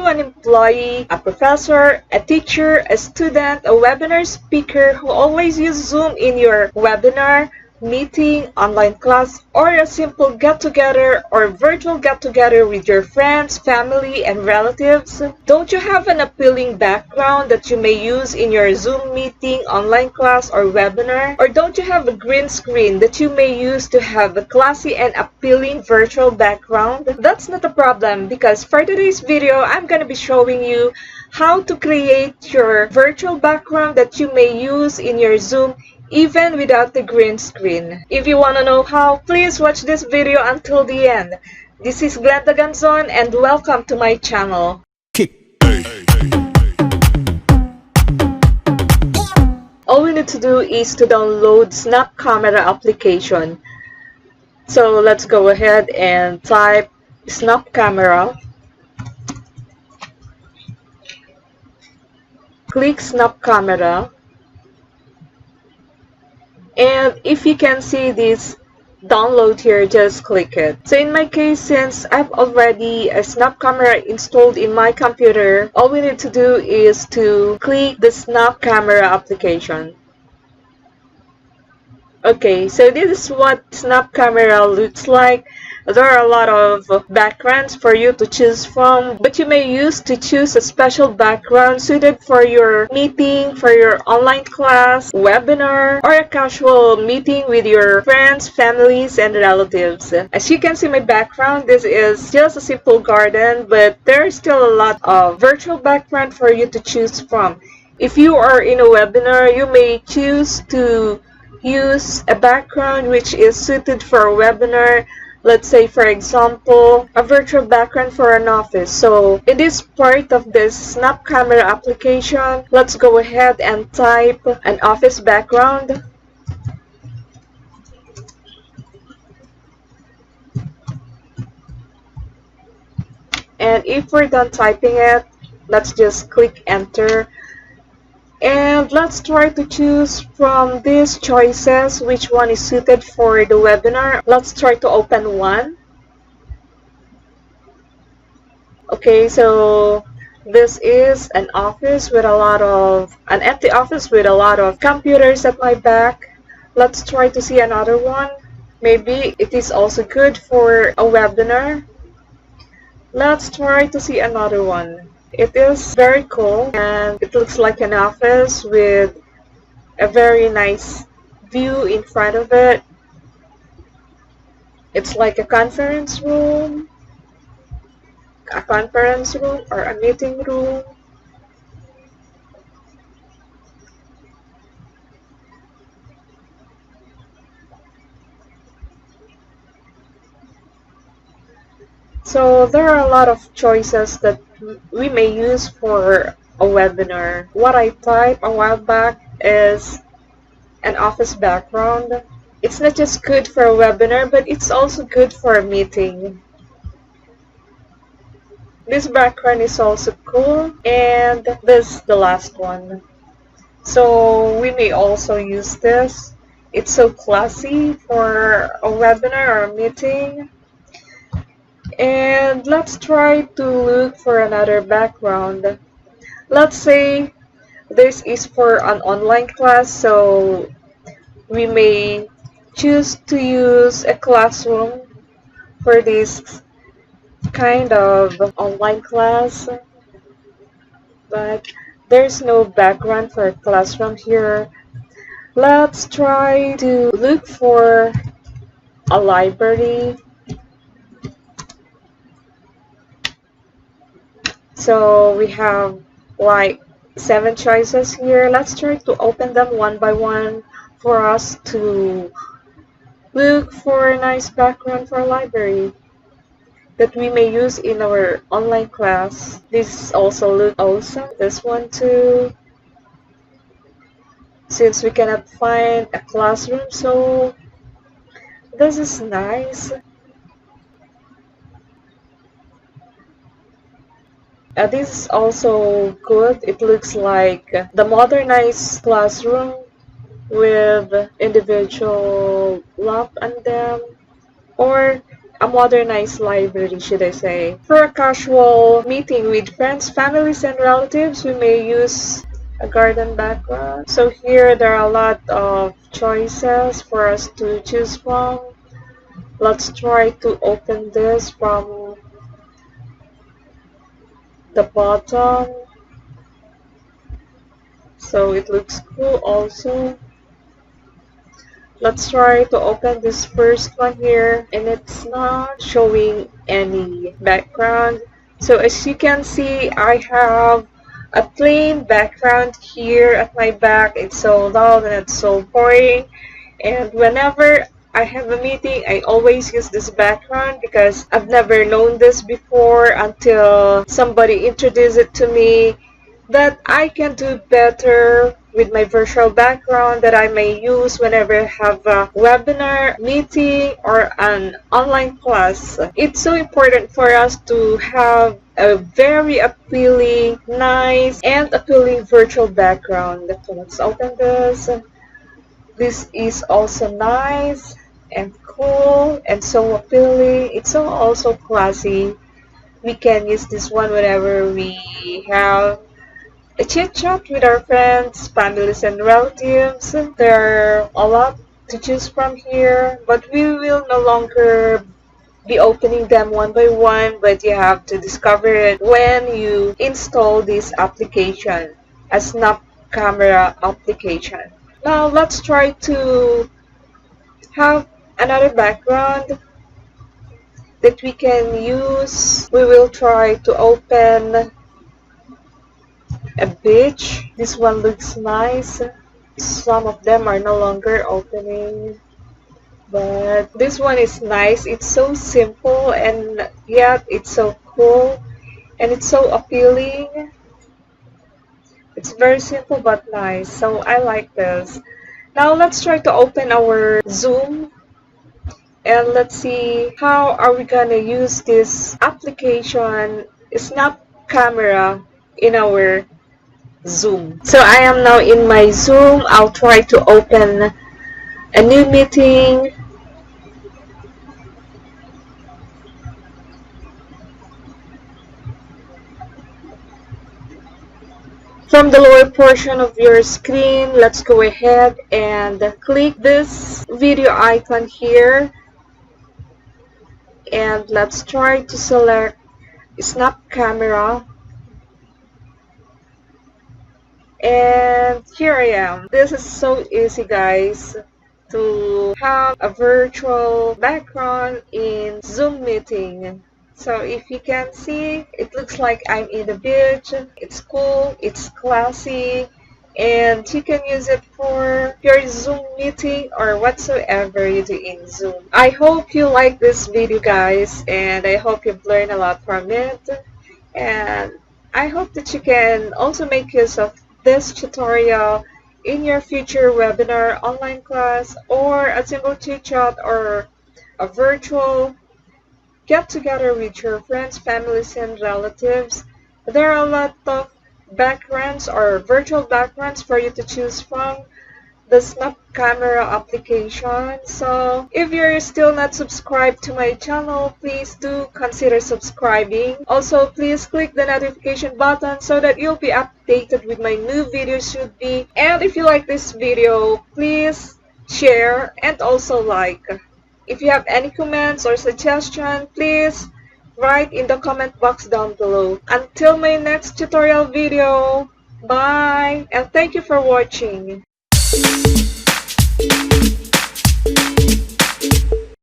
an employee, a professor, a teacher, a student, a webinar speaker who always use Zoom in your webinar, meeting, online class, or a simple get-together or virtual get-together with your friends, family, and relatives? Don't you have an appealing background that you may use in your Zoom meeting, online class, or webinar? Or don't you have a green screen that you may use to have a classy and appealing virtual background? That's not a problem, because for today's video, I'm gonna be showing you how to create your virtual background that you may use in your Zoom even without the green screen. If you want to know how, please watch this video until the end. This is Glenda Ganzon and welcome to my channel. All we need to do is to download Snap Camera application. So let's go ahead and type Snap Camera. Click Snap Camera. And if you can see this download here, just click it. So in my case, since I've already a Snap Camera installed in my computer, all we need to do is to click the Snap Camera application. Okay, so this is what Snap Camera looks like. There are a lot of backgrounds for you to choose from, but you may use to choose a special background suited for your meeting, for your online class, webinar, or a casual meeting with your friends, families, and relatives. As you can see my background, this is just a simple garden, but there's still a lot of virtual background for you to choose from. If you are in a webinar, you may choose to use a background which is suited for a webinar. Let's say, for example, a virtual background for an office. So in this part of this Snap Camera application, let's go ahead and type an office background. And if we're done typing it, let's just click enter. And let's try to choose from these choices which one is suited for the webinar. Let's try to open one. Okay, so this is an office with an empty office with a lot of computers at my back. Let's try to see another one. Maybe it is also good for a webinar. Let's try to see another one. It is very cool and it looks like an office with a very nice view in front of it. It's like a conference room or a meeting room. So there are a lot of choices that we may use for a webinar. What I typed a while back is an office background. It's not just good for a webinar, but it's also good for a meeting. This background is also cool, and this is the last one. So we may also use this. It's so classy for a webinar or a meeting. And let's try to look for another background. Let's say this is for an online class, so we may choose to use a classroom for this kind of online class. But there's no background for a classroom here. Let's try to look for a library. So we have like 7 choices here. Let's try to open them one by one for us to look for a nice background for a library that we may use in our online class. This also looks awesome. This one too. Since we cannot find a classroom, so this is nice. This is also good. It looks like the modernized classroom with individual lamp on them, or a modernized library, should I say. For a casual meeting with friends, families, and relatives, we may use a garden background. So here there are a lot of choices for us to choose from. Let's try to open this from the bottom. So it looks cool also. Let's try to open this first one here, and it's not showing any background. So as you can see, I have a plain background here at my back. It's so loud and it's so boring. And whenever I have a meeting, I always use this background because I've never known this before until somebody introduced it to me, that I can do better with my virtual background that I may use whenever I have a webinar, meeting, or an online class. It's so important for us to have a very appealing, nice, and appealing virtual background. So let's open this. This is also nice and cool and so appealing. It's so also classy. We can use this one whenever we have a chit chat with our friends, families, and relatives. There are a lot to choose from here, but we will no longer be opening them one by one, but you have to discover it when you install this application, a Snap Camera application. Now let's try to have another background that we can use. We will try to open a beach. This one looks nice. Some of them are no longer opening, but this one is nice. It's so simple and yet it's so cool and it's so appealing. It's very simple but nice, so I like this. Now let's try to open our Zoom and let's see how are we gonna use this application Snap Camera in our Zoom. So I am now in my Zoom. I'll try to open a new meeting. From the lower portion of your screen, let's go ahead and click this video icon here. And let's try to select Snap Camera. And here I am. This is so easy, guys, to have a virtual background in Zoom meeting. So if you can see, it looks like I'm in the beach. It's cool, it's classy, and you can use it for your Zoom meeting or whatsoever you do in Zoom. I hope you like this video, guys, and I hope you've learned a lot from it. And I hope that you can also make use of this tutorial in your future webinar, online class, or a simple chit chat or a virtual get together with your friends, families, and relatives. There are a lot of backgrounds or virtual backgrounds for you to choose from the Snap Camera application. So if you're still not subscribed to my channel, please do consider subscribing. Also, please click the notification button so that you'll be updated with my new videos should be. And if you like this video, please share and also like. If you have any comments or suggestions, please write in the comment box down below. Until my next tutorial video, bye and thank you for watching.